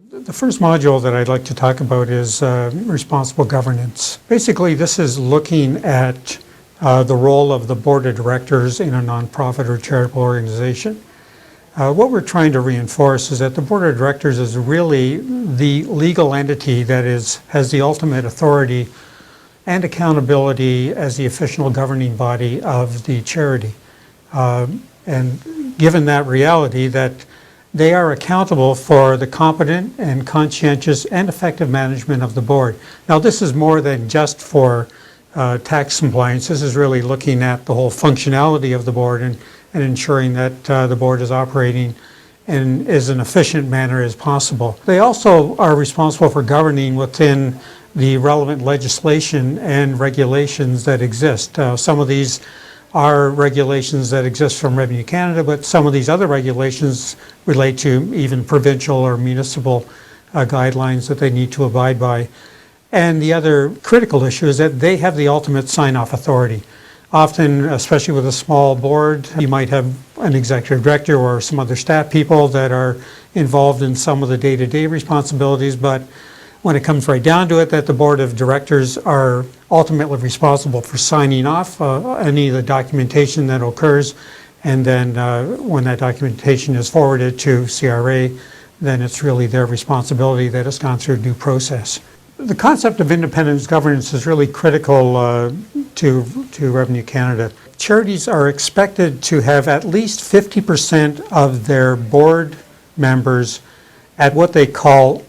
The first module that I'd like to talk about is responsible governance. Basically, this is looking at the role of the board of directors in a nonprofit or charitable organization. What we're trying to reinforce is that the board of directors is really the legal entity that has the ultimate authority and accountability as the official governing body of the charity. And given that reality, that they are accountable for the competent and conscientious and effective management of the board. Now, this is more than just for tax compliance. This is really looking at the whole functionality of the board and ensuring that the board is operating in as an efficient manner as possible. They also are responsible for governing within the relevant legislation and regulations that exist. Some of these are regulations that exist from Revenue Canada, but some of these other regulations relate to even provincial or municipal guidelines that they need to abide by. And the other critical issue is that they have the ultimate sign-off authority. Often, especially with a small board, you might have an executive director or some other staff people that are involved in some of the day-to-day responsibilities, but when it comes right down to it, that the board of directors are ultimately responsible for signing off any of the documentation that occurs, and then when that documentation is forwarded to CRA, then it's really their responsibility that it's gone through due process. The concept of independent governance is really critical to Revenue Canada. Charities are expected to have at least 50% of their board members at what they call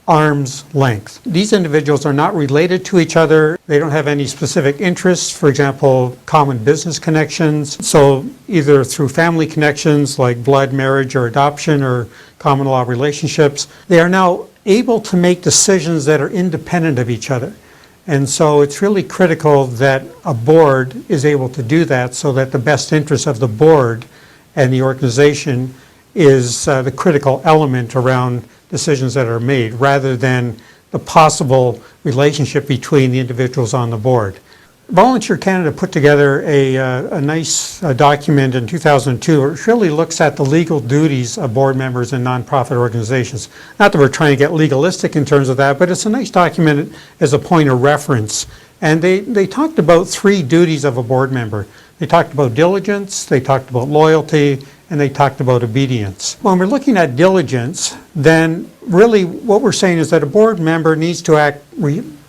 arm's length. These individuals are not related to each other. They don't have any specific interests, for example, common business connections. So either through family connections like blood, marriage, or adoption, or common law relationships, they are now able to make decisions that are independent of each other. And so it's really critical that a board is able to do that so that the best interest of the board and the organization is the critical element around decisions that are made, rather than the possible relationship between the individuals on the board. Volunteer Canada put together a nice document in 2002, which really looks at the legal duties of board members in nonprofit organizations. Not that we're trying to get legalistic in terms of that, but it's a nice document as a point of reference. And they talked about 3 duties of a board member. They talked about diligence, they talked about loyalty, and they talked about obedience. When we're looking at diligence, then really what we're saying is that a board member needs to act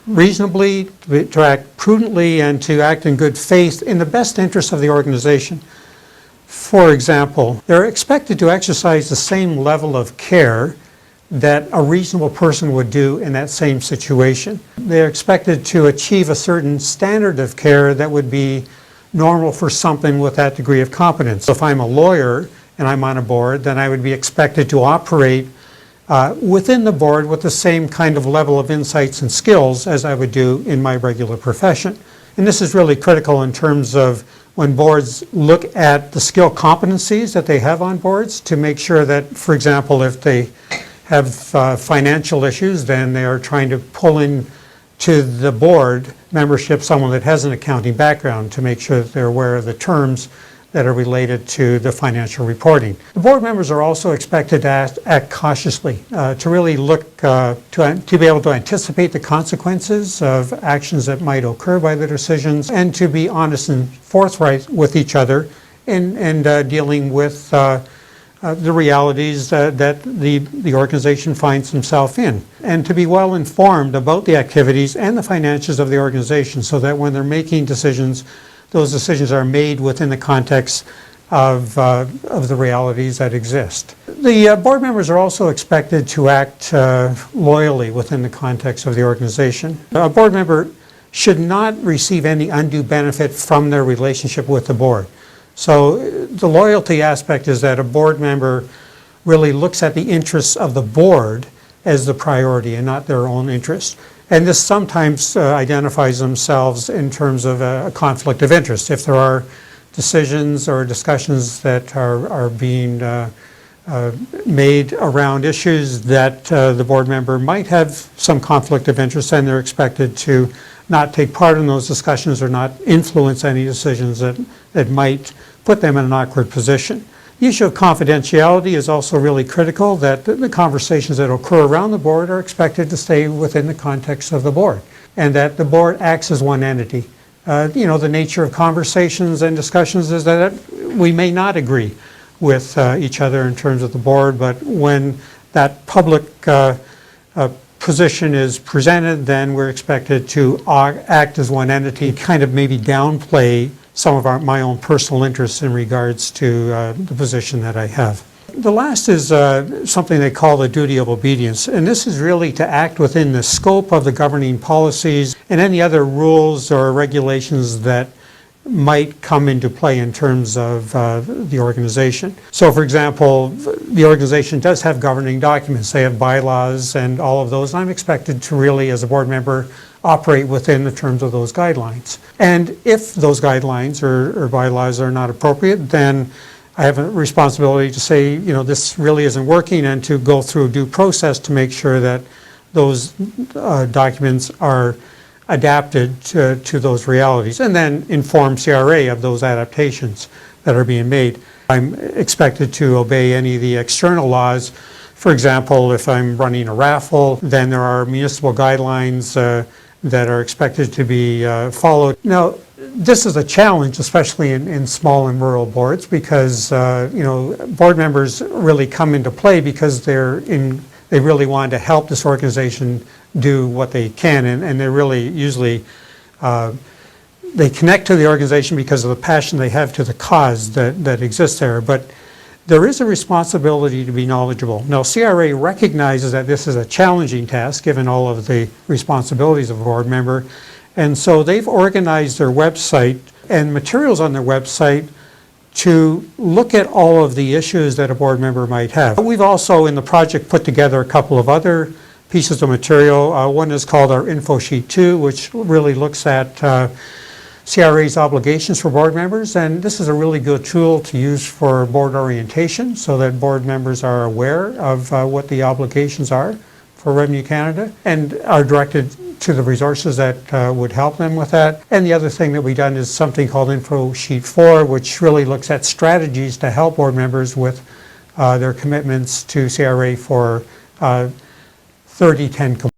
reasonably, to act prudently, and to act in good faith in the best interest of the organization. For example, they're expected to exercise the same level of care that a reasonable person would do in that same situation. They're expected to achieve a certain standard of care that would be normal for something with that degree of competence. So if I'm a lawyer and I'm on a board, then I would be expected to operate within the board with the same kind of level of insights and skills as I would do in my regular profession. And this is really critical in terms of when boards look at the skill competencies that they have on boards to make sure that, for example, if they have financial issues, then they are trying to pull in to the board membership someone that has an accounting background to make sure that they're aware of the terms that are related to the financial reporting. The board members are also expected to act cautiously, to really look, to be able to anticipate the consequences of actions that might occur by their decisions, and to be honest and forthright with each other in dealing with the realities that the organization finds itself in, and to be well informed about the activities and the finances of the organization so that when they're making decisions, those decisions are made within the context of the realities that exist. The board members are also expected to act loyally within the context of the organization. A board member should not receive any undue benefit from their relationship with the board. So the loyalty aspect is that a board member really looks at the interests of the board as the priority and not their own interests. And this sometimes identifies themselves in terms of a conflict of interest. If there are decisions or discussions that are being made around issues that the board member might have some conflict of interest, then they're expected to not take part in those discussions or not influence any decisions that might put them in an awkward position. The issue of confidentiality is also really critical, that the conversations that occur around the board are expected to stay within the context of the board, and that the board acts as one entity. The nature of conversations and discussions is that we may not agree with each other in terms of the board, but when that public position is presented, then we're expected to act as one entity, kind of maybe downplay some of my own personal interests in regards to the position that I have. The last is something they call the duty of obedience, and this is really to act within the scope of the governing policies and any other rules or regulations that might come into play in terms of the organization. So for example, the organization does have governing documents. They have bylaws and all of those, and I'm expected to really, as a board member, operate within the terms of those guidelines. And if those guidelines or bylaws are not appropriate, then I have a responsibility to say, this really isn't working, and to go through due process to make sure that those documents are adapted to those realities, and then inform CRA of those adaptations that are being made. I'm expected to obey any of the external laws. For example, if I'm running a raffle, then there are municipal guidelines that are expected to be followed. Now, this is a challenge, especially in small and rural boards, because board members really come into play because they really want to help this organization do what they can, and they're really usually they connect to the organization because of the passion they have to the cause that exists there. But there is a responsibility to be knowledgeable. Now, CRA recognizes that this is a challenging task given all of the responsibilities of a board member, and so they've organized their website and materials on their website to look at all of the issues that a board member might have. We've also in the project put together a couple of other pieces of material. One is called our Info Sheet 2, which really looks at CRA's obligations for board members, and this is a really good tool to use for board orientation so that board members are aware of what the obligations are for Revenue Canada and are directed to the resources that would help them with that. And the other thing that we've done is something called Info Sheet 4, which really looks at strategies to help board members with their commitments to CRA for 3010